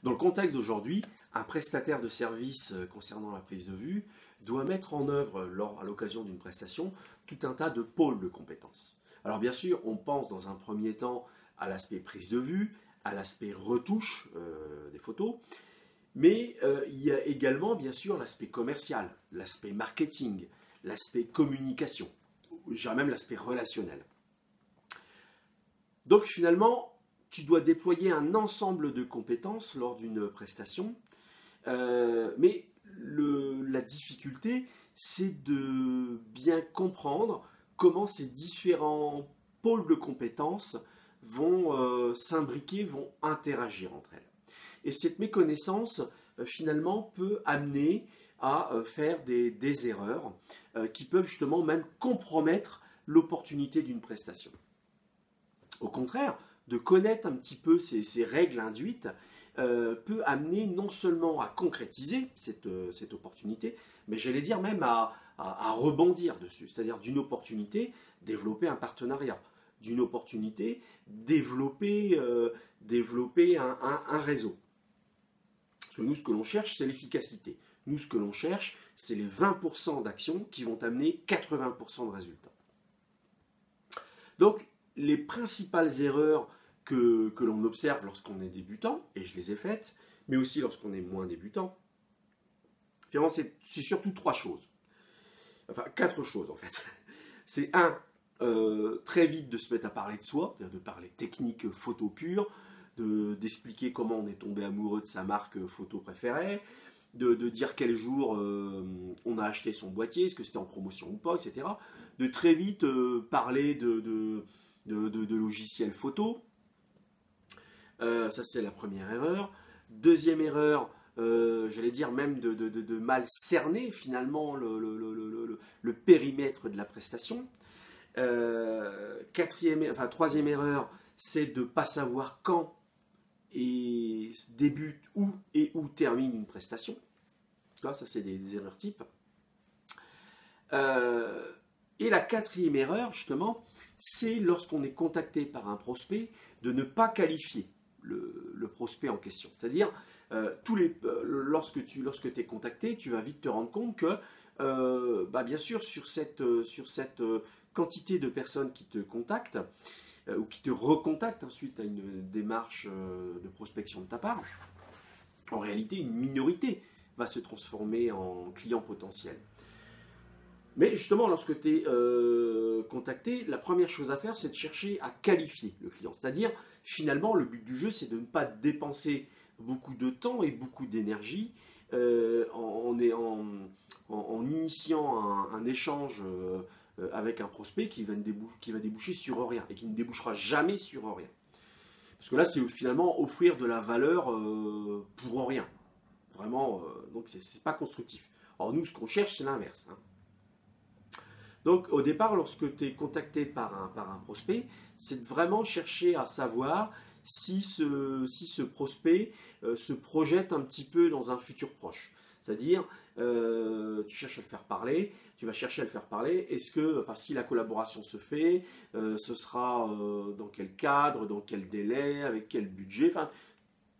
Dans le contexte d'aujourd'hui, un prestataire de service concernant la prise de vue doit mettre en œuvre, à l'occasion d'une prestation, tout un tas de pôles de compétences. Alors bien sûr, on pense dans un premier temps à l'aspect prise de vue, à l'aspect retouche des photos, mais il y a également bien sûr l'aspect commercial, l'aspect marketing, l'aspect communication, je dirais même l'aspect relationnel. Donc finalement, tu dois déployer un ensemble de compétences lors d'une prestation, mais la difficulté, c'est de bien comprendre comment ces différents pôles de compétences vont s'imbriquer, vont interagir entre elles. Et cette méconnaissance, finalement, peut amener à faire des erreurs qui peuvent justement même compromettre l'opportunité d'une prestation. Au contraire, de connaître un petit peu ces règles induites peut amener non seulement à concrétiser cette opportunité, mais j'allais dire même à rebondir dessus. C'est-à-dire d'une opportunité, développer un partenariat. D'une opportunité, développer un réseau. Parce que nous, ce que l'on cherche, c'est l'efficacité. Nous, ce que l'on cherche, c'est les 20% d'actions qui vont amener 80% de résultats. Donc, les principales erreurs que l'on observe lorsqu'on est débutant, et je les ai faites, mais aussi lorsqu'on est moins débutant, finalement, c'est surtout 3 choses. Enfin, 4 choses en fait. C'est très vite de se mettre à parler de soi, c'est-à-dire de parler technique photo pure, d'expliquer comment on est tombé amoureux de sa marque photo préférée, de dire quel jour on a acheté son boîtier, est-ce que c'était en promotion ou pas, etc. De très vite parler de logiciels photo. Ça, c'est la première erreur. Deuxième erreur, j'allais dire même de mal cerner finalement le périmètre de la prestation. Troisième erreur, c'est de ne pas savoir quand et débute où termine une prestation. Ça c'est des erreurs types. Et la quatrième erreur, justement, c'est lorsqu'on est contacté par un prospect, de ne pas qualifier le prospect en question. C'est-à-dire, lorsque tu es contacté, tu vas vite te rendre compte que, bien sûr, sur cette quantité de personnes qui te contactent, ou qui te recontactent suite à une démarche de prospection de ta part, en réalité, une minorité va se transformer en client potentiel. Mais justement, lorsque tu es contacté, la première chose à faire, c'est de chercher à qualifier le client. C'est-à-dire, finalement, le but du jeu, c'est de ne pas dépenser beaucoup de temps et beaucoup d'énergie en initiant un échange avec un prospect qui va déboucher sur rien et qui ne débouchera jamais sur rien. Parce que là, c'est finalement offrir de la valeur pour rien. Vraiment, donc c'est pas constructif. Alors nous, ce qu'on cherche, c'est l'inverse. Donc au départ, lorsque tu es contacté par un prospect, c'est de vraiment chercher à savoir si ce prospect se projette un petit peu dans un futur proche. C'est-à-dire, tu cherches à le faire parler, tu vas chercher à le faire parler. Est-ce que, si la collaboration se fait, ce sera dans quel cadre, dans quel délai, avec quel budget. Enfin,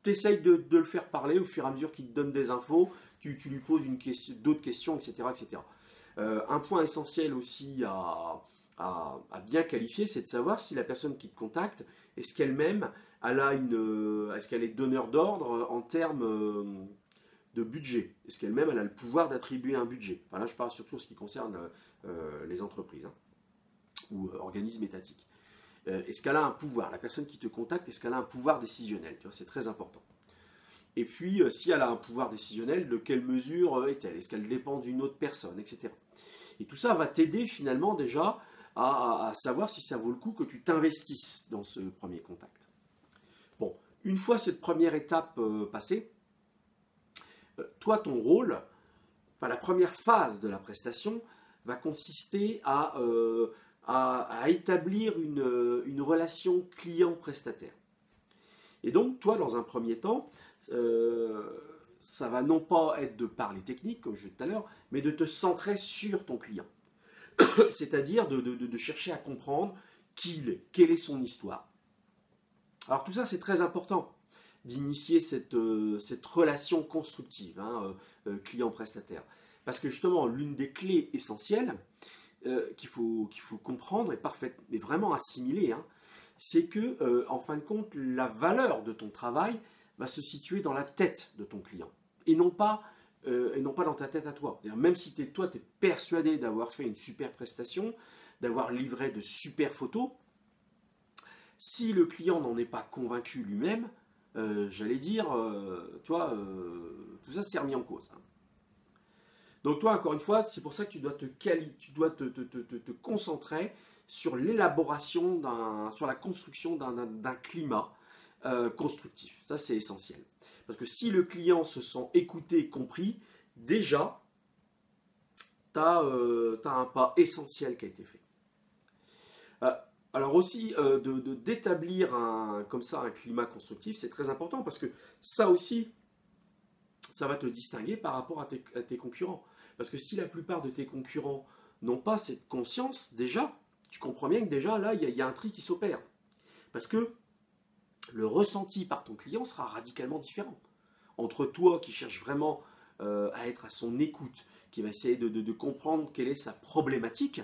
tu essayes de le faire parler au fur et à mesure qu'il te donne des infos, tu lui poses d'autres questions, etc. etc. Un point essentiel aussi à bien qualifier, c'est de savoir si la personne qui te contacte, est-ce qu'elle-même est-ce qu'elle est donneur d'ordre en termes de budget? Est-ce qu'elle-même elle a le pouvoir d'attribuer un budget? Enfin, là, je parle surtout en ce qui concerne les entreprises ou organismes étatiques. Est-ce qu'elle a un pouvoir? La personne qui te contacte, est-ce qu'elle a un pouvoir décisionnel? C'est très important. Et puis, si elle a un pouvoir décisionnel, de quelle mesure est-elle? Est-ce qu'elle dépend d'une autre personne, etc. Et tout ça va t'aider finalement déjà à savoir si ça vaut le coup que tu t'investisses dans ce premier contact. Bon, une fois cette première étape passée, toi, ton rôle, la première phase de la prestation va consister à établir une relation client-prestataire. Et donc, toi, dans un premier temps, ça va non pas être de parler technique, comme je disais tout à l'heure, mais de te centrer sur ton client. C'est-à-dire de chercher à comprendre qui il est, quelle est son histoire. Alors tout ça, c'est très important. d'initier cette relation constructive, hein, client-prestataire. Parce que justement, l'une des clés essentielles qu'il faut comprendre et vraiment assimiler, hein, c'est que, en fin de compte, la valeur de ton travail va se situer dans la tête de ton client et non pas dans ta tête à toi. Même si toi, tu es persuadé d'avoir fait une super prestation, d'avoir livré de super photos, si le client n'en est pas convaincu lui-même, j'allais dire, tout ça c'est remis en cause. Hein. Donc toi, encore une fois, c'est pour ça que tu dois te concentrer sur l'élaboration, sur la construction d'un climat constructif. Ça, c'est essentiel. Parce que si le client se sent écouté, compris, déjà, tu as un pas essentiel qui a été fait. Alors aussi, d'établir comme ça un climat constructif, c'est très important parce que ça aussi, ça va te distinguer par rapport à tes concurrents. Parce que si la plupart de tes concurrents n'ont pas cette conscience, déjà, tu comprends bien que déjà, là, il y a un tri qui s'opère. Parce que le ressenti par ton client sera radicalement différent. Entre toi qui cherche vraiment à être à son écoute, qui va essayer de comprendre quelle est sa problématique,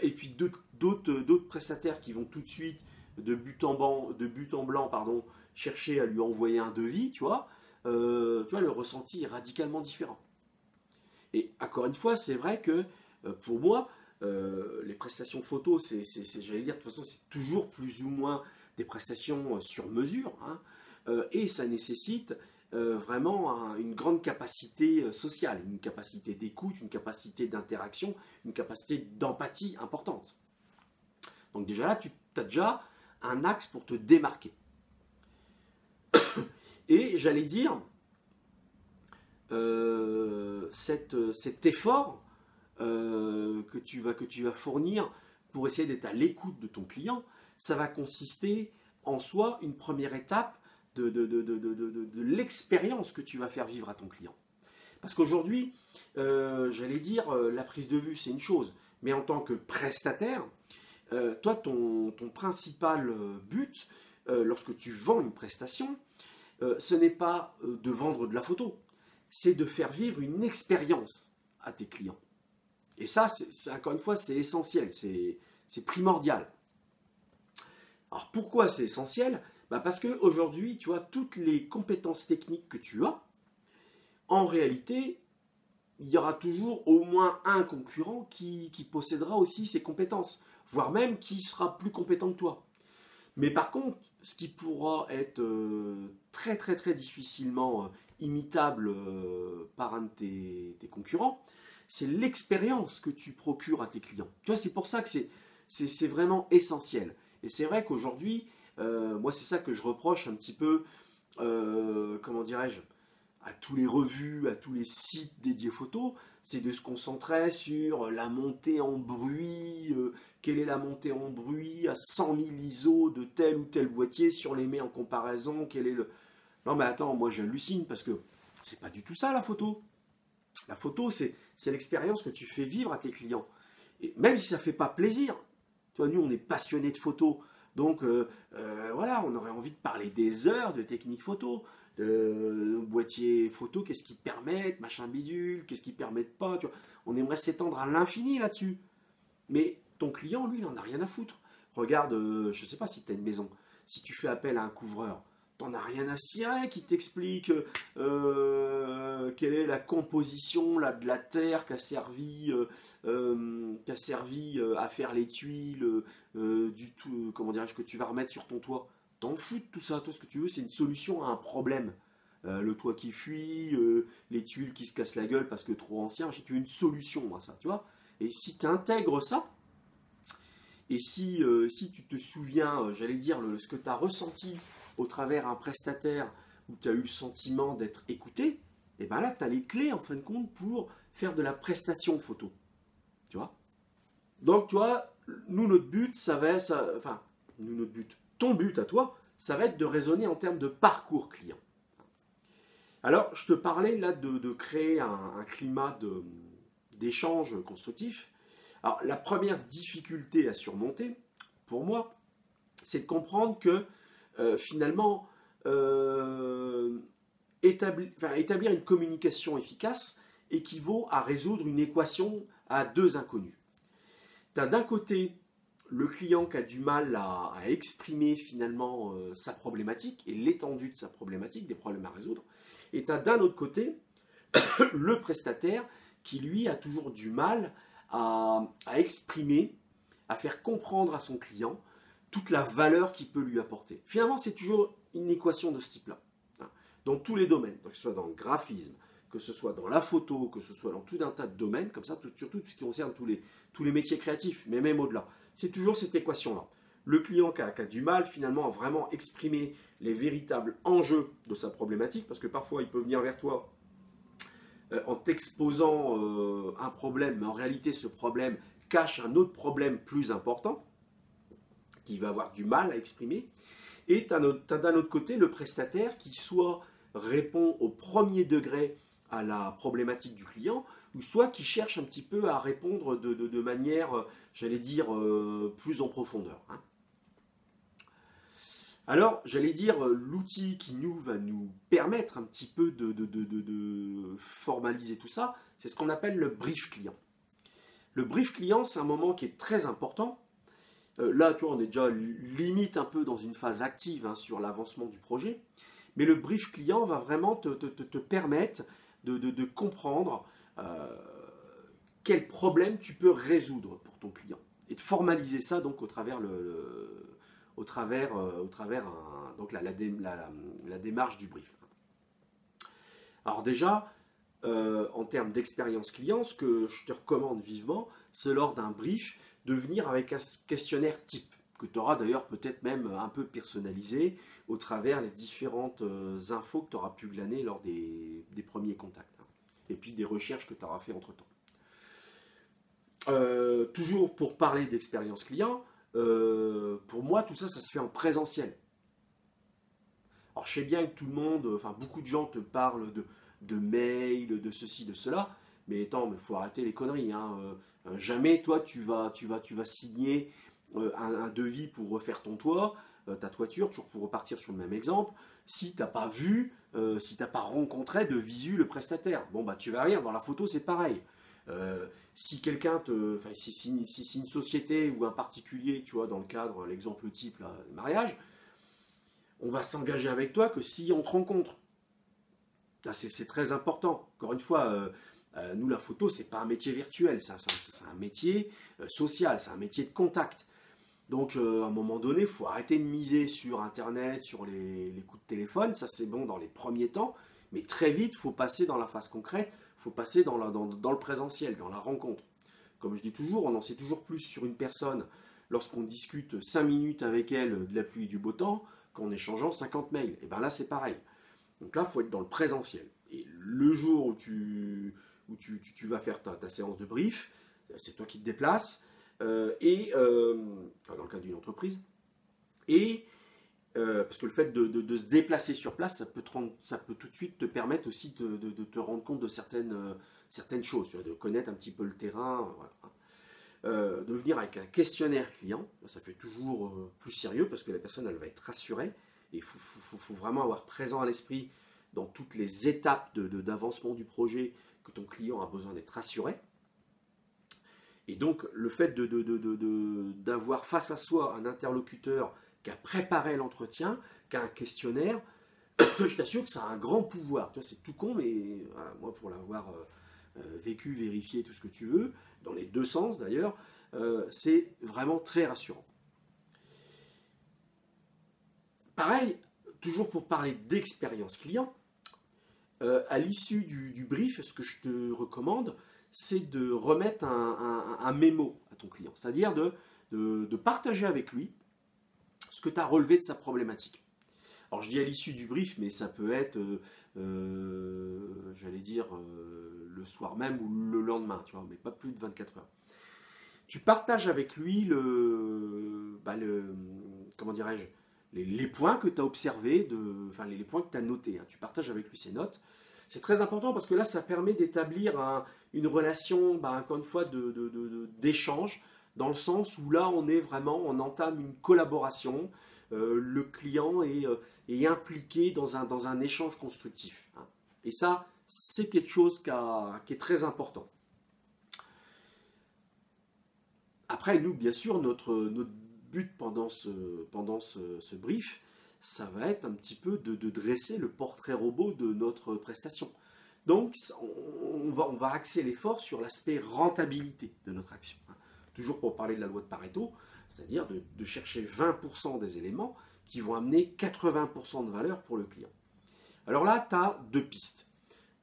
et puis d'autres prestataires qui vont tout de suite, de but en blanc, chercher à lui envoyer un devis, tu vois, le ressenti est radicalement différent. Et encore une fois, c'est vrai que pour moi, les prestations photos, j'allais dire, de toute façon, c'est toujours plus ou moins des prestations sur mesure, hein, et ça nécessite vraiment une grande capacité sociale, une capacité d'écoute, une capacité d'interaction, une capacité d'empathie importante. Donc déjà là, tu as déjà un axe pour te démarquer. Et j'allais dire, cet effort que tu vas fournir pour essayer d'être à l'écoute de ton client, ça va consister en soi une première étape de l'expérience que tu vas faire vivre à ton client. Parce qu'aujourd'hui, j'allais dire, la prise de vue, c'est une chose, mais en tant que prestataire, toi, ton principal but, lorsque tu vends une prestation, ce n'est pas de vendre de la photo, c'est de faire vivre une expérience à tes clients. Et ça, encore une fois, c'est essentiel, c'est primordial. Alors pourquoi c'est essentiel ? Parce qu'aujourd'hui, tu vois, toutes les compétences techniques que tu as, en réalité, il y aura toujours au moins un concurrent qui possédera aussi ces compétences, voire même qui sera plus compétent que toi. Mais par contre, ce qui pourra être très très très difficilement imitable par un de tes concurrents, c'est l'expérience que tu procures à tes clients. Tu vois, c'est pour ça que c'est vraiment essentiel. Et c'est vrai qu'aujourd'hui, moi c'est ça que je reproche un petit peu, comment dirais-je, à tous les revues, à tous les sites dédiés photos, c'est de se concentrer sur la montée en bruit, quelle est la montée en bruit à 100 000 ISO de tel ou tel boîtier, si on les met en comparaison, quel est le... Non mais attends, moi j'hallucine parce que c'est pas du tout ça la photo. La photo, c'est l'expérience que tu fais vivre à tes clients. Et même si ça ne fait pas plaisir, tu vois, nous on est passionnés de photos, donc voilà, on aurait envie de parler des heures de technique photo, de boîtier photo, qu'est-ce qu'ils permettent, machin bidule, qu'est-ce qu'ils permettent pas, tu vois. On aimerait s'étendre à l'infini là-dessus. Mais ton client, lui, il n'en a rien à foutre. Regarde, je ne sais pas si tu as une maison, si tu fais appel à un couvreur, t'en as rien à cirer qui t'explique quelle est la composition là, de la terre qui a servi à faire les tuiles du tout, comment dirais-je, que tu vas remettre sur ton toit. T'en fous de tout ça. Toi, ce que tu veux, c'est une solution à un problème. Le toit qui fuit, les tuiles qui se cassent la gueule parce que trop ancien. Tu veux une solution à ça, tu vois. Et si tu intègres ça, et si tu te souviens, j'allais dire, ce que tu as ressenti au travers un prestataire où tu as eu le sentiment d'être écouté, et bien là, tu as les clés, en fin de compte, pour faire de la prestation photo. Tu vois ? Donc, tu vois, nous, notre but, ton but à toi, ça va être de raisonner en termes de parcours client. Alors, je te parlais là de créer un climat d'échange constructif. Alors, la première difficulté à surmonter, pour moi, c'est de comprendre que finalement, établir une communication efficace équivaut à résoudre une équation à deux inconnus. Tu as d'un côté le client qui a du mal à exprimer finalement sa problématique et l'étendue de sa problématique, des problèmes à résoudre. Et tu as d'un autre côté le prestataire qui lui a toujours du mal à exprimer, à faire comprendre à son client toute la valeur qu'il peut lui apporter. Finalement, c'est toujours une équation de ce type-là, hein, dans tous les domaines, que ce soit dans le graphisme, que ce soit dans la photo, que ce soit dans tout un tas de domaines, comme ça, surtout tout ce qui concerne tous les métiers créatifs, mais même au-delà. C'est toujours cette équation-là. Le client qui a du mal finalement à vraiment exprimer les véritables enjeux de sa problématique, parce que parfois il peut venir vers toi en t'exposant un problème, mais en réalité ce problème cache un autre problème plus important, qu'il va avoir du mal à exprimer. Et tu as d'un autre côté le prestataire qui soit répond au premier degré à la problématique du client, ou soit qui cherche un petit peu à répondre de manière, j'allais dire, plus en profondeur, hein. Alors, j'allais dire, l'outil qui va nous permettre un petit peu de formaliser tout ça, c'est ce qu'on appelle le brief client. Le brief client, c'est un moment qui est très important. Là, tu vois, on est déjà limite un peu dans une phase active, hein, sur l'avancement du projet. Mais le brief client va vraiment te permettre de comprendre quel problème tu peux résoudre pour ton client. Et de formaliser ça donc au travers donc la démarche du brief. Alors déjà, en termes d'expérience client, ce que je te recommande vivement, c'est lors d'un brief de venir avec un questionnaire type, que tu auras d'ailleurs peut-être même un peu personnalisé au travers les différentes infos que tu auras pu glaner lors des premiers contacts, hein, et puis des recherches que tu auras fait entre-temps. Toujours pour parler d'expérience client, pour moi tout ça se fait en présentiel. Alors je sais bien que tout le monde, enfin beaucoup de gens te parlent de mails, de ceci, de cela, mais attends, il faut arrêter les conneries, hein. Jamais toi tu vas signer un devis pour refaire ton toit, ta toiture, toujours pour repartir sur le même exemple, si tu n'as pas vu, si tu n'as pas rencontré de visu le prestataire. Bon bah tu vas rien, dans la photo c'est pareil. Si quelqu'un si une société ou un particulier, tu vois, dans le cadre, l'exemple type, là, le mariage, on va s'engager avec toi que si on te rencontre. C'est très important. Encore une fois, nous, la photo, c'est pas un métier virtuel, c'est un métier social, c'est un métier de contact. Donc, à un moment donné, il faut arrêter de miser sur Internet, sur les coups de téléphone. Ça, c'est bon dans les premiers temps. Mais très vite, il faut passer dans la phase concrète. Il faut passer dans le présentiel, dans la rencontre. Comme je dis toujours, on en sait toujours plus sur une personne lorsqu'on discute 5 minutes avec elle de la pluie et du beau temps qu'en échangeant 50 mails. Et bien là, c'est pareil. Donc là, il faut être dans le présentiel. Et le jour où tu vas faire ta séance de brief, c'est toi qui te déplaces, dans le cadre d'une entreprise, et parce que le fait de se déplacer sur place, ça peut tout de suite te permettre aussi de te rendre compte de certaines choses, de connaître un petit peu le terrain, voilà. De venir avec un questionnaire client, ça fait toujours plus sérieux parce que la personne elle va être rassurée. Et il faut vraiment avoir présent à l'esprit dans toutes les étapes d'avancement du projet que ton client a besoin d'être rassuré. Et donc le fait d'avoir face à soi un interlocuteur qui a préparé l'entretien, qui a un questionnaire, je t'assure que ça a un grand pouvoir. Tu vois, c'est tout con, mais voilà, moi pour l'avoir vécu, vérifié, tout ce que tu veux, dans les deux sens d'ailleurs, c'est vraiment très rassurant. Pareil, toujours pour parler d'expérience client, à l'issue du brief, ce que je te recommande, c'est de remettre un mémo à ton client, c'est-à-dire de partager avec lui ce que tu as relevé de sa problématique. Alors je dis à l'issue du brief, mais ça peut être, j'allais dire, le soir même ou le lendemain, tu vois, mais pas plus de 24 heures. Tu partages avec lui comment dirais-je, les points que tu as observés, les points que tu as notés, hein. Tu partages avec lui ces notes. C'est très important parce que là, ça permet d'établir une relation, encore une fois, d'échange, dans le sens où là, on entame une collaboration. le client est impliqué dans un échange constructif, hein. Et ça, c'est quelque chose qui est très important. Après, nous, bien sûr, notre but pendant ce brief, ça va être un petit peu de dresser le portrait robot de notre prestation. Donc, on va axer l'effort sur l'aspect rentabilité de notre action, hein. Toujours pour parler de la loi de Pareto, c'est-à-dire de chercher 20% des éléments qui vont amener 80% de valeur pour le client. Alors là, tu as deux pistes.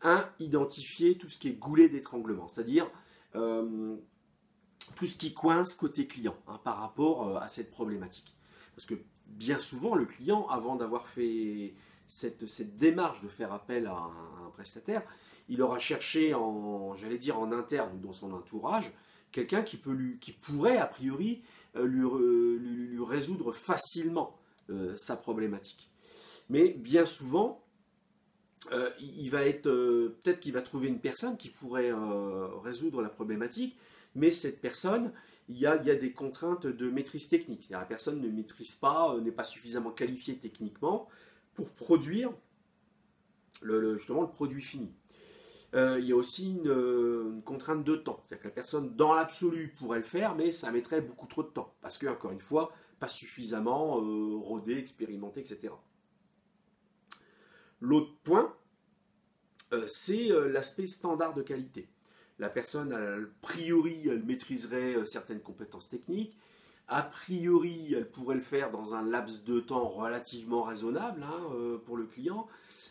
Un, identifier tout ce qui est goulet d'étranglement, c'est-à-dire tout ce qui coince côté client, hein, par rapport à cette problématique. Parce que bien souvent, le client, avant d'avoir fait cette démarche de faire appel à un prestataire, il aura cherché en interne ou dans son entourage, quelqu'un qui pourrait a priori lui résoudre facilement sa problématique. Mais bien souvent, peut-être qu'il va trouver une personne qui pourrait résoudre la problématique, mais cette personne, il y a des contraintes de maîtrise technique. La personne ne maîtrise pas, n'est pas suffisamment qualifiée techniquement pour produire justement le produit fini. Il y a aussi une contrainte de temps. C'est-à-dire que la personne, dans l'absolu, pourrait le faire, mais ça mettrait beaucoup trop de temps. Parce que, encore une fois, pas suffisamment rodé, expérimenté, etc. L'autre point, c'est l'aspect standard de qualité. La personne, a priori, elle maîtriserait certaines compétences techniques. A priori, elle pourrait le faire dans un laps de temps relativement raisonnable, hein, pour le client.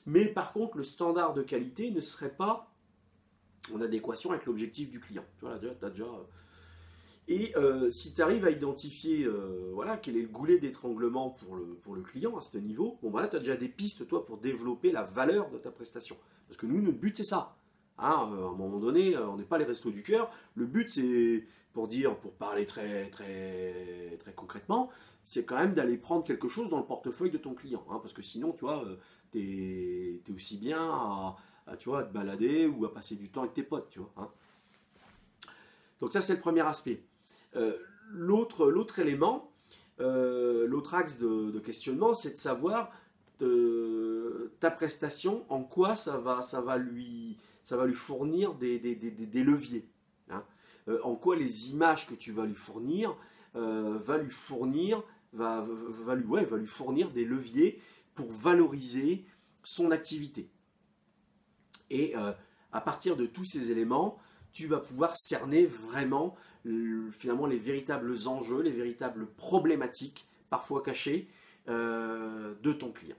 Mais par contre, le standard de qualité ne serait pas en adéquation avec l'objectif du client. Tu vois, là, tu as déjà... Et si tu arrives à identifier quel est le goulet d'étranglement pour le client à ce niveau, bon, là, tu as déjà des pistes, toi, pour développer la valeur de ta prestation. Parce que nous, notre but, c'est ça. Hein, à un moment donné, on n'est pas les restos du cœur. Le but, c'est, pour parler très, très, très concrètement, c'est quand même d'aller prendre quelque chose dans le portefeuille de ton client. Hein, parce que sinon, tu vois, tu es aussi bien à te balader ou à passer du temps avec tes potes. Tu vois, hein. Donc ça, c'est le premier aspect. L'autre élément, l'autre axe de questionnement, c'est de savoir ta prestation, en quoi ça va lui fournir des leviers, hein. En quoi les images que tu vas lui fournir va lui fournir des leviers pour valoriser son activité. Et à partir de tous ces éléments, tu vas pouvoir cerner vraiment finalement les véritables enjeux, les véritables problématiques, parfois cachées, de ton client.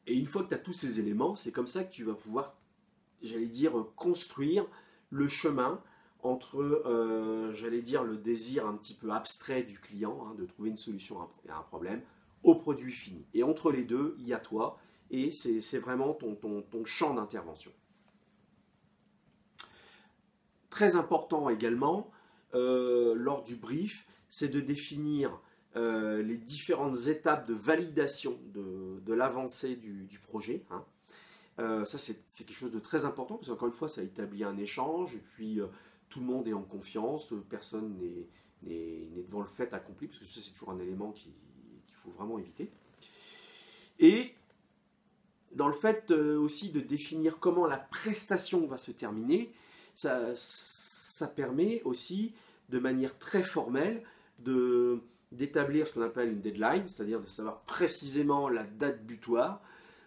Et une fois que tu as tous ces éléments, c'est comme ça que tu vas pouvoir, construire le chemin entre, le désir un petit peu abstrait du client, hein, de trouver une solution à un problème, au produit fini. Et entre les deux, il y a toi, et c'est vraiment ton champ d'intervention. Très important également, lors du brief, c'est de définir les différentes étapes de validation de l'avancée du projet, hein. Ça, c'est quelque chose de très important, parce qu'encore une fois, ça établit un échange, et puis tout le monde est en confiance, personne n'est devant le fait accompli, parce que ça, c'est toujours un élément qu'il faut vraiment éviter. Et dans le fait aussi de définir comment la prestation va se terminer, ça permet aussi, de manière très formelle, d'établir ce qu'on appelle une deadline, c'est-à-dire de savoir précisément la date butoir,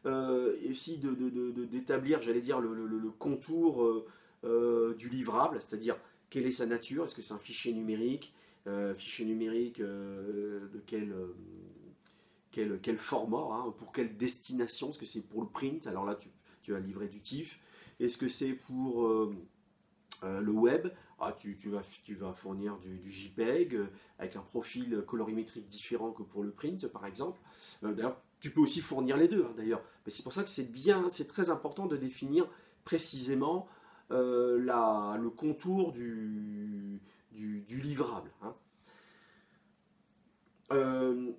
et aussi d'établir, le contour du livrable, c'est-à-dire quelle est sa nature, est-ce que c'est un fichier numérique, de quel format, hein, pour quelle destination, est-ce que c'est pour le print, alors là tu vas livrer du TIFF, est-ce que c'est pour le web, tu vas fournir du JPEG avec un profil colorimétrique différent que pour le print par exemple. D'ailleurs, tu peux aussi fournir les deux, hein, d'ailleurs. Mais c'est pour ça que c'est très important de définir précisément le contour du livrable, hein.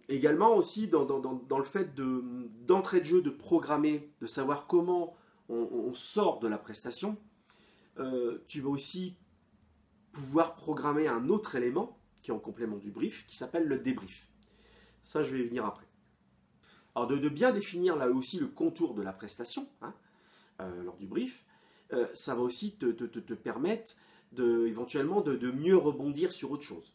Également aussi dans le fait d'entrée de jeu, de programmer, de savoir comment on sort de la prestation, tu vas aussi pouvoir programmer un autre élément qui est en complément du brief, qui s'appelle le débrief. Ça, je vais y venir après. Alors de bien définir là aussi le contour de la prestation, hein, lors du brief, ça va aussi te permettre éventuellement de mieux rebondir sur autre chose.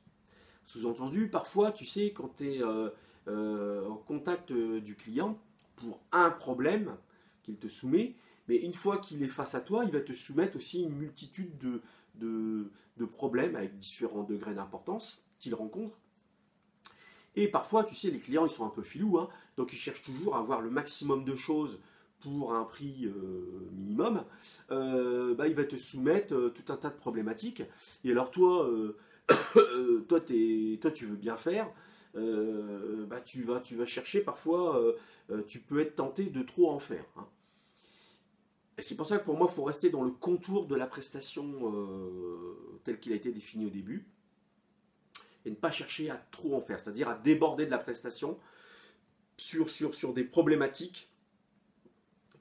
Sous-entendu, parfois, tu sais, quand tu es en contact du client pour un problème qu'il te soumet, mais une fois qu'il est face à toi, il va te soumettre aussi une multitude de problèmes avec différents degrés d'importance qu'il rencontre. Et parfois, tu sais, les clients, ils sont un peu filous, hein, donc ils cherchent toujours à avoir le maximum de choses pour un prix minimum. Il va te soumettre tout un tas de problématiques. Et alors toi, toi, tu veux bien faire, tu vas chercher parfois, tu peux être tenté de trop en faire, hein. Et c'est pour ça que pour moi, il faut rester dans le contour de la prestation tel qu'il a été défini au début et ne pas chercher à trop en faire, c'est-à-dire à déborder de la prestation sur des problématiques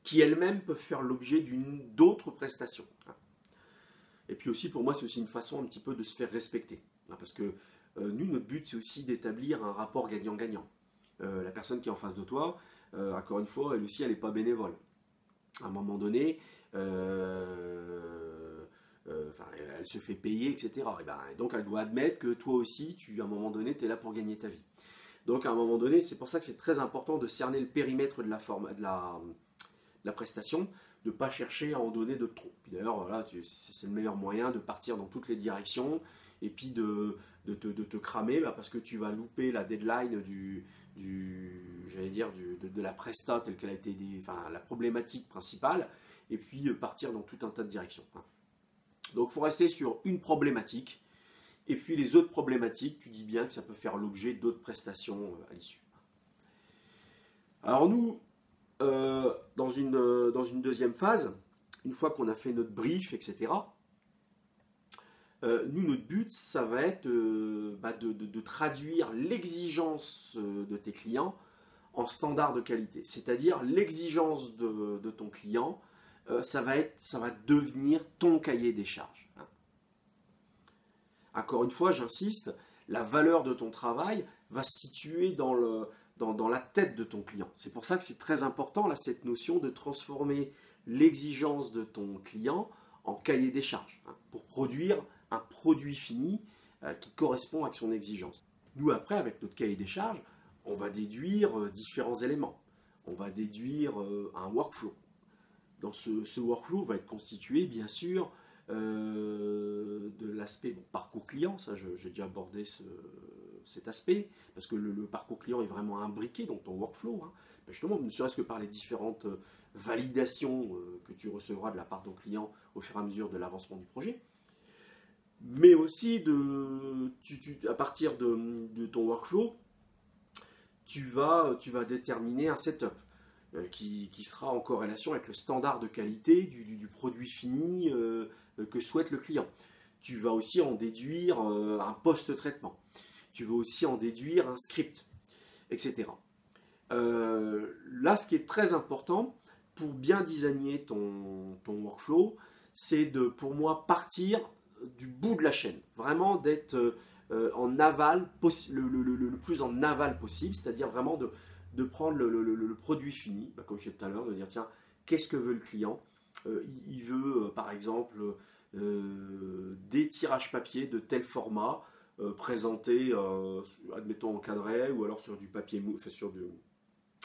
qui elles-mêmes peuvent faire l'objet d'autres prestations. Et puis aussi, pour moi, c'est aussi une façon un petit peu de se faire respecter. Parce que nous, notre but, c'est aussi d'établir un rapport gagnant-gagnant. La personne qui est en face de toi, encore une fois, elle aussi, elle n'est pas bénévole. À un moment donné, elle se fait payer, etc. Et donc, elle doit admettre que toi aussi, à un moment donné, tu es là pour gagner ta vie. Donc, à un moment donné, c'est pour ça que c'est très important de cerner le périmètre de la prestation, de ne pas chercher à en donner de trop. Puis d'ailleurs, voilà, c'est le meilleur moyen de partir dans toutes les directions et puis de te cramer parce que tu vas louper la deadline de la presta telle qu'elle a été, la problématique principale, et puis partir dans tout un tas de directions. Donc il faut rester sur une problématique, et puis les autres problématiques, tu dis bien que ça peut faire l'objet d'autres prestations à l'issue. Alors nous, dans une deuxième phase, une fois qu'on a fait notre brief, etc., nous, notre but, ça va être de traduire l'exigence de tes clients en standard de qualité. C'est-à-dire l'exigence de ton client, ça va devenir ton cahier des charges. Encore une fois, j'insiste, la valeur de ton travail va se situer dans la tête de ton client. C'est pour ça que c'est très important, là, cette notion de transformer l'exigence de ton client en cahier des charges, pour produire un produit fini qui correspond à son exigence. Nous, après, avec notre cahier des charges, on va déduire différents éléments. On va déduire un workflow. Dans ce workflow va être constitué, bien sûr, de l'aspect parcours client. Ça, j'ai déjà abordé cet aspect, parce que le parcours client est vraiment imbriqué dans ton workflow. Justement, ne serait-ce que par les différentes validations que tu recevras de la part de ton client au fur et à mesure de l'avancement du projet. Mais aussi, à partir de ton workflow, tu vas déterminer un setup qui sera en corrélation avec le standard de qualité du produit fini que souhaite le client. Tu vas aussi en déduire un post-traitement. Tu vas aussi en déduire un script, etc. Là, ce qui est très important pour bien designer ton workflow, c'est pour moi, partir du bout de la chaîne. Vraiment d'être en aval, le plus en aval possible, c'est-à-dire vraiment de prendre le produit fini, comme je disais tout à l'heure, de dire tiens, qu'est-ce que veut le client? Il veut, par exemple, des tirages papier de tel format, présentés, admettons, encadrés, ou alors sur du papier sur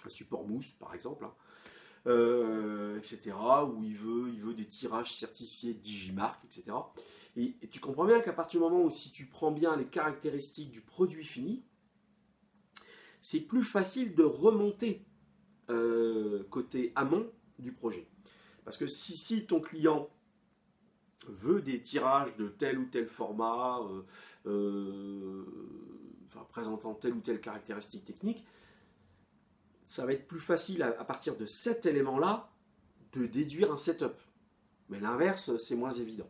un support mousse, par exemple, etc. Où il veut des tirages certifiés Digimarc, etc. Et tu comprends bien qu'à partir du moment où si tu prends bien les caractéristiques du produit fini, c'est plus facile de remonter côté amont du projet. Parce que si ton client veut des tirages de tel ou tel format, présentant telle ou telle caractéristique technique, ça va être plus facile à partir de cet élément-là de déduire un setup. Mais l'inverse, c'est moins évident.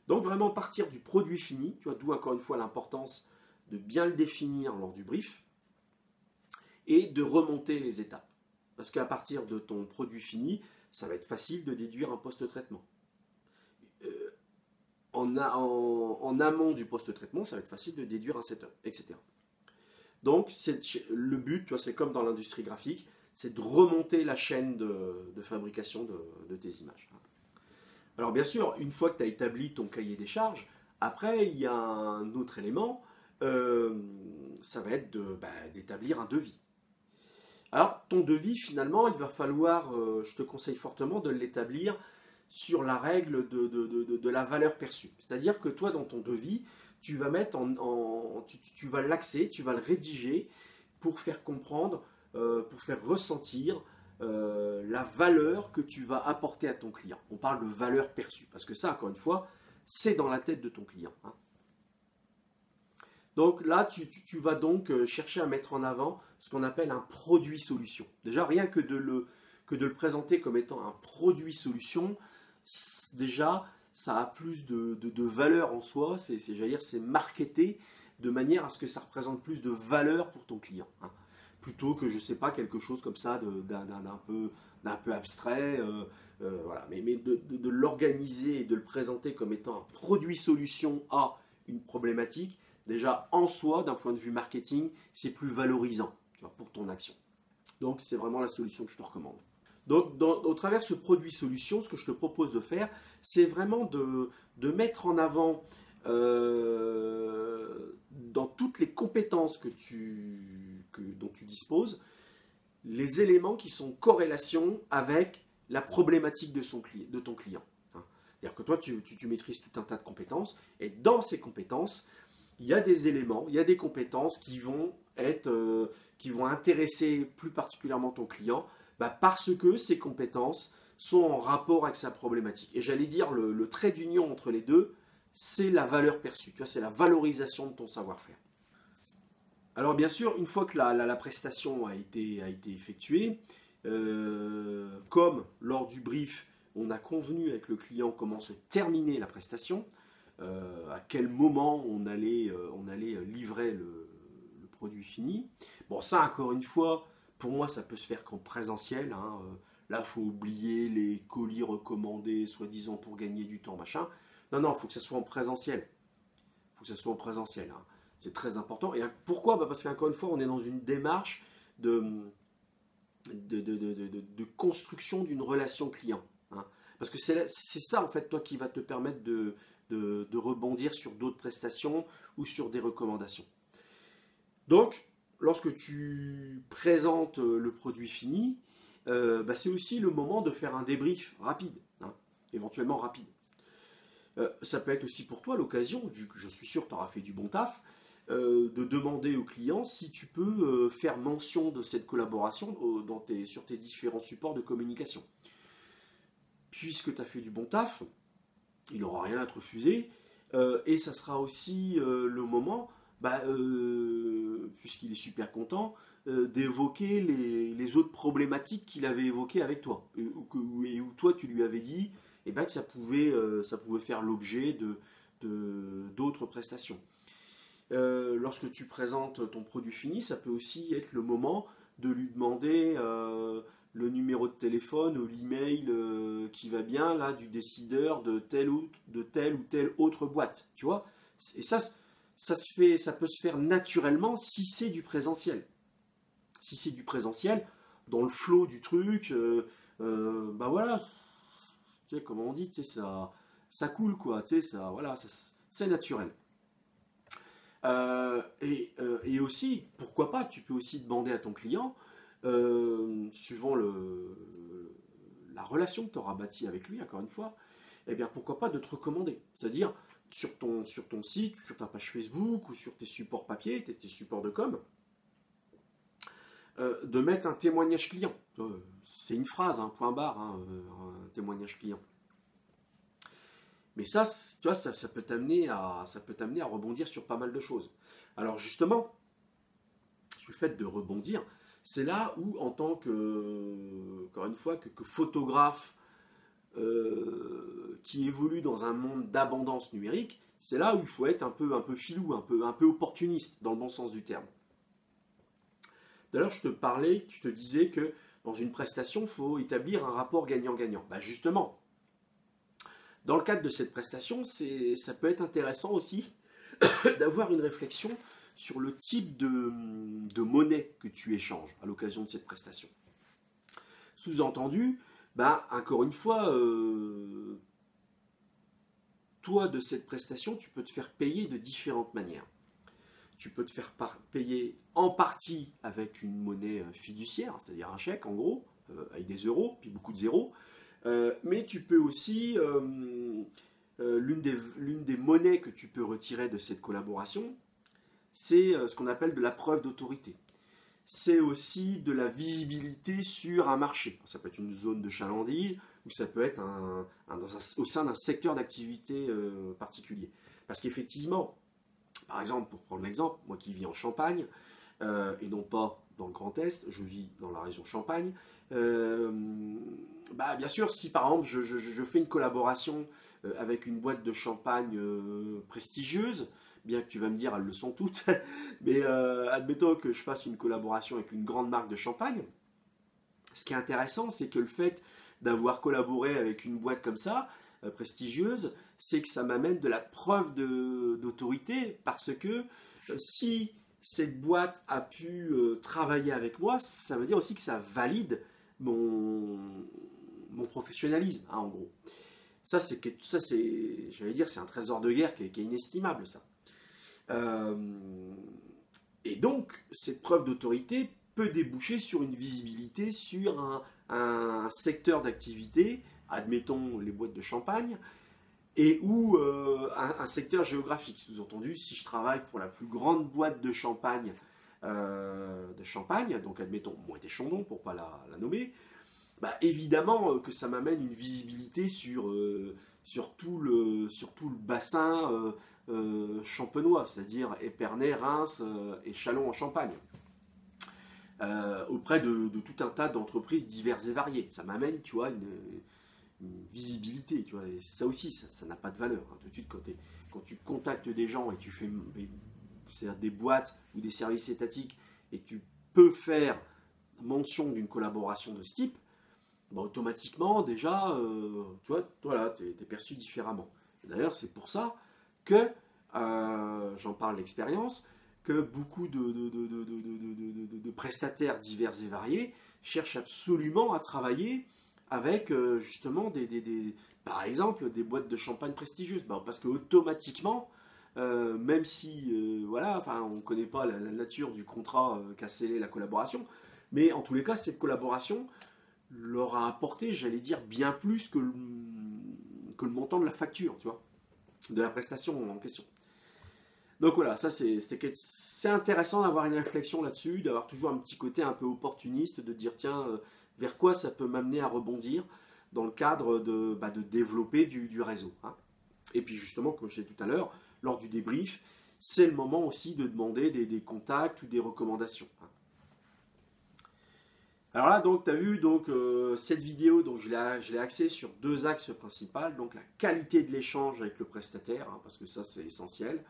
Donc vraiment partir du produit fini, tu vois, d'où encore une fois l'importance de bien le définir lors du brief et de remonter les étapes. Parce qu'à partir de ton produit fini, ça va être facile de déduire un post-traitement. En amont du post-traitement, ça va être facile de déduire un setup, etc. Donc le but, tu vois, c'est comme dans l'industrie graphique, c'est de remonter la chaîne de fabrication de tes images. Alors bien sûr, une fois que tu as établi ton cahier des charges, après il y a un autre élément, ça va être d'établir un devis. Alors ton devis finalement, il va falloir, je te conseille fortement de l'établir sur la règle de la valeur perçue. C'est-à-dire que toi dans ton devis, tu vas mettre tu vas l'axer, tu vas le rédiger pour faire comprendre, pour faire ressentir la valeur que tu vas apporter à ton client. On parle de valeur perçue, parce que ça, encore une fois, c'est dans la tête de ton client. Donc là, tu vas donc chercher à mettre en avant ce qu'on appelle un produit solution. Déjà, rien que de le présenter comme étant un produit solution, déjà, ça a plus de valeur en soi, j'allais dire, c'est marketé de manière à ce que ça représente plus de valeur pour ton client. Plutôt que, je ne sais pas, quelque chose comme ça d'un peu abstrait. Voilà. Mais de l'organiser et de le présenter comme étant un produit solution à une problématique, déjà en soi, d'un point de vue marketing, c'est plus valorisant, tu vois, pour ton action. Donc c'est vraiment la solution que je te recommande. Donc au travers de ce produit solution, ce que je te propose de faire, c'est vraiment de mettre en avant dans toutes les compétences dont tu disposes, les éléments qui sont en corrélation avec la problématique de ton client. C'est-à-dire que toi, tu maîtrises tout un tas de compétences, et dans ces compétences, il y a des éléments, il y a des compétences qui vont intéresser plus particulièrement ton client, parce que ces compétences sont en rapport avec sa problématique. Et j'allais dire, le trait d'union entre les deux, c'est la valeur perçue, tu vois, c'est la valorisation de ton savoir-faire. Alors bien sûr, une fois que la prestation a été effectuée, comme lors du brief, on a convenu avec le client comment se terminer la prestation, à quel moment on allait livrer le produit fini. Bon, ça, encore une fois, pour moi, ça peut se faire qu'en présentiel. Là, il faut oublier les colis recommandés, soi-disant pour gagner du temps, machin. Non, il faut que ça soit en présentiel. C'est très important. Et pourquoi ? Parce qu'encore une fois, on est dans une démarche de construction d'une relation client. Parce que c'est ça, en fait, toi, qui va te permettre de rebondir sur d'autres prestations ou sur des recommandations. Donc, lorsque tu présentes le produit fini, c'est aussi le moment de faire un débrief rapide, éventuellement rapide. Ça peut être aussi pour toi l'occasion, vu que je suis sûr que tu auras fait du bon taf, de demander au client si tu peux faire mention de cette collaboration sur tes différents supports de communication. Puisque tu as fait du bon taf, il n'aura rien à te refuser, et ça sera aussi le moment, puisqu'il est super content, d'évoquer les autres problématiques qu'il avait évoquées avec toi, et où toi tu lui avais dit que ça pouvait faire l'objet d'autres prestations. Lorsque tu présentes ton produit fini, ça peut aussi être le moment de lui demander le numéro de téléphone ou l'email qui va bien là du décideur de telle ou telle autre boîte, tu vois. Et ça peut se faire naturellement si c'est du présentiel. Si c'est du présentiel, dans le flow du truc, voilà, tu sais comment on dit, tu sais, ça coule quoi, tu sais, ça, voilà, c'est naturel. Et aussi, pourquoi pas, tu peux aussi demander à ton client, suivant la relation que tu auras bâtie avec lui, encore une fois, pourquoi pas de te recommander. C'est-à-dire, sur ton site, sur ta page Facebook ou sur tes supports papier, tes supports de com, de mettre un témoignage client. C'est une phrase, point barre, un témoignage client. Mais ça, tu vois, ça peut t'amener à rebondir sur pas mal de choses. Alors justement, sur le fait de rebondir, c'est là où, en tant encore une fois, que photographe qui évolue dans un monde d'abondance numérique, c'est là où il faut être un peu filou, un peu opportuniste, dans le bon sens du terme. D'ailleurs, je te disais que dans une prestation, il faut établir un rapport gagnant-gagnant. Justement, dans le cadre de cette prestation, ça peut être intéressant aussi d'avoir une réflexion sur le type de monnaie que tu échanges à l'occasion de cette prestation. Sous-entendu, bah, encore une fois, toi, de cette prestation, tu peux te faire payer de différentes manières. Tu peux te faire payer en partie avec une monnaie fiduciaire, c'est-à-dire un chèque en gros, avec des euros, puis beaucoup de zéros. Mais tu peux aussi, l'une des monnaies que tu peux retirer de cette collaboration, c'est ce qu'on appelle de la preuve d'autorité. C'est aussi de la visibilité sur un marché. Ça peut être une zone de chalandise ou ça peut être au sein d'un secteur d'activité particulier. Parce qu'effectivement, par exemple, pour prendre l'exemple, moi qui vis en Champagne, et non pas dans le Grand Est, je vis dans la région Champagne, bah, bien sûr, si par exemple je fais une collaboration avec une boîte de champagne prestigieuse, bien que tu vas me dire elles le sont toutes, mais admettons que je fasse une collaboration avec une grande marque de champagne, ce qui est intéressant, c'est que le fait d'avoir collaboré avec une boîte comme ça, prestigieuse, c'est que ça m'amène de la preuve d'autorité, parce que si cette boîte a pu travailler avec moi, ça veut dire aussi que ça valide mon professionnalisme, hein, en gros. Ça, j'allais dire, c'est un trésor de guerre qui est inestimable, ça. Et donc, cette preuve d'autorité peut déboucher sur une visibilité sur un secteur d'activité, admettons les boîtes de champagne, et ou un secteur géographique. Sous-entendu, si je travaille pour la plus grande boîte de champagne, donc admettons Moët & Chandon pour ne pas la nommer, bah, évidemment que ça m'amène une visibilité sur tout le bassin champenois, c'est-à-dire Épernay, Reims et Châlons en Champagne, auprès de tout un tas d'entreprises diverses et variées. Ça m'amène, tu vois, une visibilité, tu vois, et ça aussi, ça n'a pas de valeur. Hein. Tout de suite, quand tu contactes des gens et tu fais c'est-à-dire des boîtes ou des services étatiques et tu peux faire mention d'une collaboration de ce type, bah, automatiquement, déjà, tu vois, voilà, tu es perçu différemment. D'ailleurs, c'est pour ça que, j'en parle d'expérience, que beaucoup de prestataires divers et variés cherchent absolument à travailler avec justement par exemple des boîtes de champagne prestigieuses. Bah, parce que automatiquement, même si voilà, enfin, on ne connaît pas la nature du contrat qu'a scellé la collaboration, mais en tous les cas, cette collaboration leur a apporté, j'allais dire, bien plus que le montant de la facture, tu vois, de la prestation en question. Donc voilà, ça c'est intéressant d'avoir une réflexion là-dessus, d'avoir toujours un petit côté un peu opportuniste, de dire tiens, vers quoi ça peut m'amener à rebondir dans le cadre de développer du réseau. Hein. Et puis justement, comme je disais tout à l'heure, lors du débrief, c'est le moment aussi de demander des contacts ou des recommandations. Hein. Alors là, donc, tu as vu cette vidéo, donc, je l'ai axée sur deux axes principaux. Donc la qualité de l'échange avec le prestataire, hein, parce que ça c'est essentiel.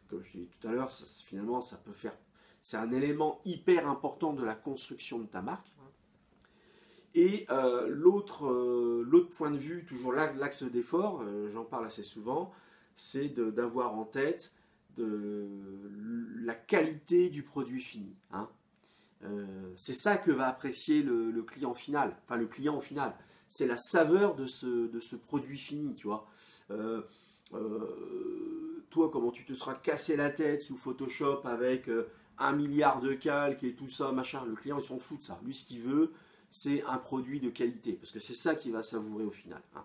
Comme je l'ai dit tout à l'heure, finalement, c'est un élément hyper important de la construction de ta marque. Et l'autre point de vue, toujours l'axe d'effort, j'en parle assez souvent, c'est d'avoir en tête la qualité du produit fini. Hein. C'est ça que va apprécier le client final. Enfin, le client au final. C'est la saveur de ce produit fini, tu vois. Toi, comment tu te seras cassé la tête sous Photoshop avec 1 milliard de calques et tout ça, machin. Le client, il s'en fout de ça. Lui, ce qu'il veut, c'est un produit de qualité. Parce que c'est ça qu'il va savourer au final. Hein.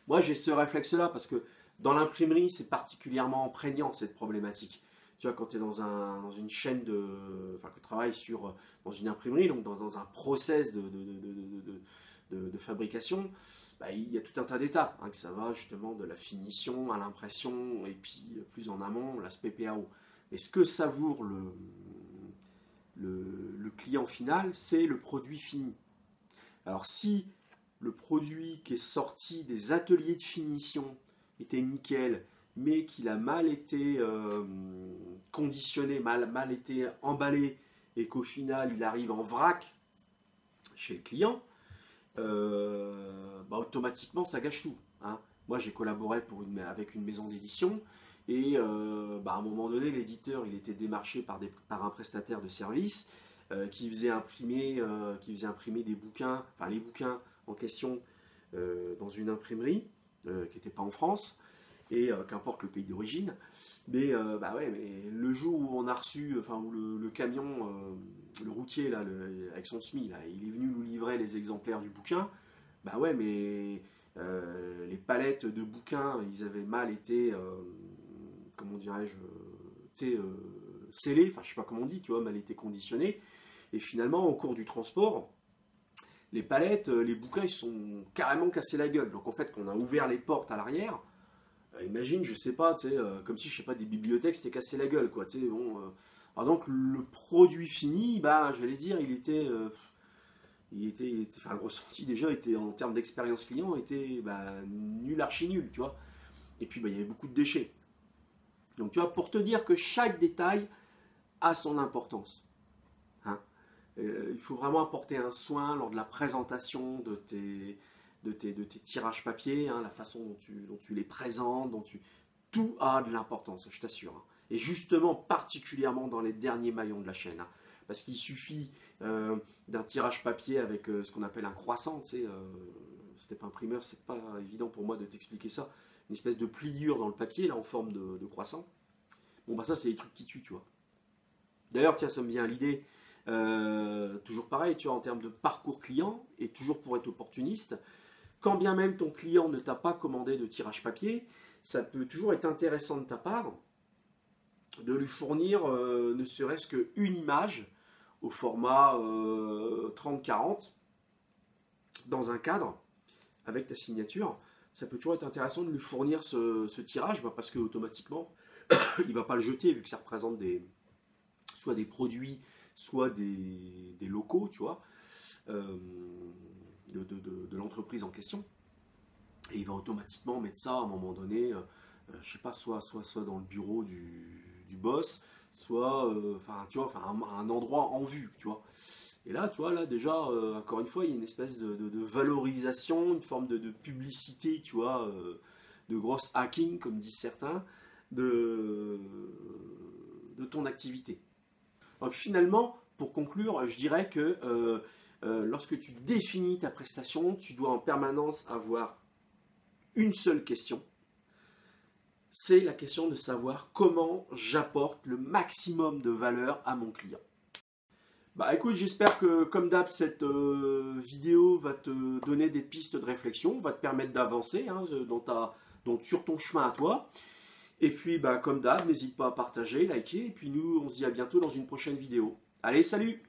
Moi, j'ai ce réflexe-là parce que dans l'imprimerie, c'est particulièrement prégnant cette problématique. Tu vois, quand tu es dans une chaîne que tu travailles dans une imprimerie, donc dans un process de fabrication, bah, il y a tout un tas d'étapes, hein, que ça va justement de la finition à l'impression et puis plus en amont, l'aspect PAO. Mais ce que savoure le client final, c'est le produit fini. Alors si le produit qui est sorti des ateliers de finition était nickel, mais qu'il a mal été conditionné, mal été emballé, et qu'au final il arrive en vrac chez le client, automatiquement ça gâche tout. Hein. Moi j'ai collaboré avec une maison d'édition, et à un moment donné l'éditeur il était démarché par un prestataire de service, qui faisait imprimer des bouquins, enfin les bouquins en question dans une imprimerie qui n'était pas en France, et qu'importe le pays d'origine. Mais, bah ouais, mais le jour où on a reçu, enfin où le camion, le routier là, avec son SMI, là, il est venu nous livrer les exemplaires du bouquin, bah ouais, mais les palettes de bouquins, ils avaient mal été, comment dirais-je, scellés, enfin je sais pas comment on dit, tu vois, mal été conditionnés. Et finalement, au cours du transport, les palettes, les bouquins, ils sont carrément cassés la gueule. Donc en fait, quand on a ouvert les portes à l'arrière, imagine, je sais pas, comme si, je sais pas, des bibliothèques s'étaient cassé la gueule, quoi. Bon, alors donc le produit fini, bah, j'allais dire, enfin, le ressenti déjà était, en termes d'expérience client, était bah, nul, archi nul, tu vois. Et puis, bah, il y avait beaucoup de déchets. Donc, tu vois, pour te dire que chaque détail a son importance. Hein. Il faut vraiment apporter un soin lors de la présentation de tes tirages papier, hein, la façon dont tu les présentes, tout a de l'importance, je t'assure. Hein. Et justement, particulièrement dans les derniers maillons de la chaîne. Hein, parce qu'il suffit d'un tirage papier avec ce qu'on appelle un croissant. Si t'es pas imprimeur, c'est pas évident pour moi de t'expliquer ça. Une espèce de pliure dans le papier, là, en forme de croissant. Bon, bah ça, c'est des trucs qui tuent, tu vois. D'ailleurs, tiens, ça me vient à l'idée, toujours pareil, tu vois, en termes de parcours client, et toujours pour être opportuniste, quand bien même ton client ne t'a pas commandé de tirage papier, ça peut toujours être intéressant de ta part de lui fournir ne serait-ce qu'une image au format 30-40 dans un cadre avec ta signature. Ça peut toujours être intéressant de lui fournir ce tirage parce qu'automatiquement, il ne va pas le jeter vu que ça représente soit des produits, soit des locaux, tu vois, de l'entreprise en question. Et il va automatiquement mettre ça à un moment donné, je sais pas, soit dans le bureau du boss, soit tu vois, un endroit en vue, tu vois. Et là, tu vois, là déjà, encore une fois, il y a une espèce de valorisation, une forme de publicité, tu vois, de grosse hacking, comme disent certains, de ton activité. Donc finalement, pour conclure, je dirais que lorsque tu définis ta prestation, tu dois en permanence avoir une seule question. C'est la question de savoir comment j'apporte le maximum de valeur à mon client. Bah écoute, j'espère que comme d'hab, cette vidéo va te donner des pistes de réflexion, va te permettre d'avancer hein, sur ton chemin à toi. Et puis, bah, comme d'hab, n'hésite pas à partager, liker, et puis nous, on se dit à bientôt dans une prochaine vidéo. Allez, salut!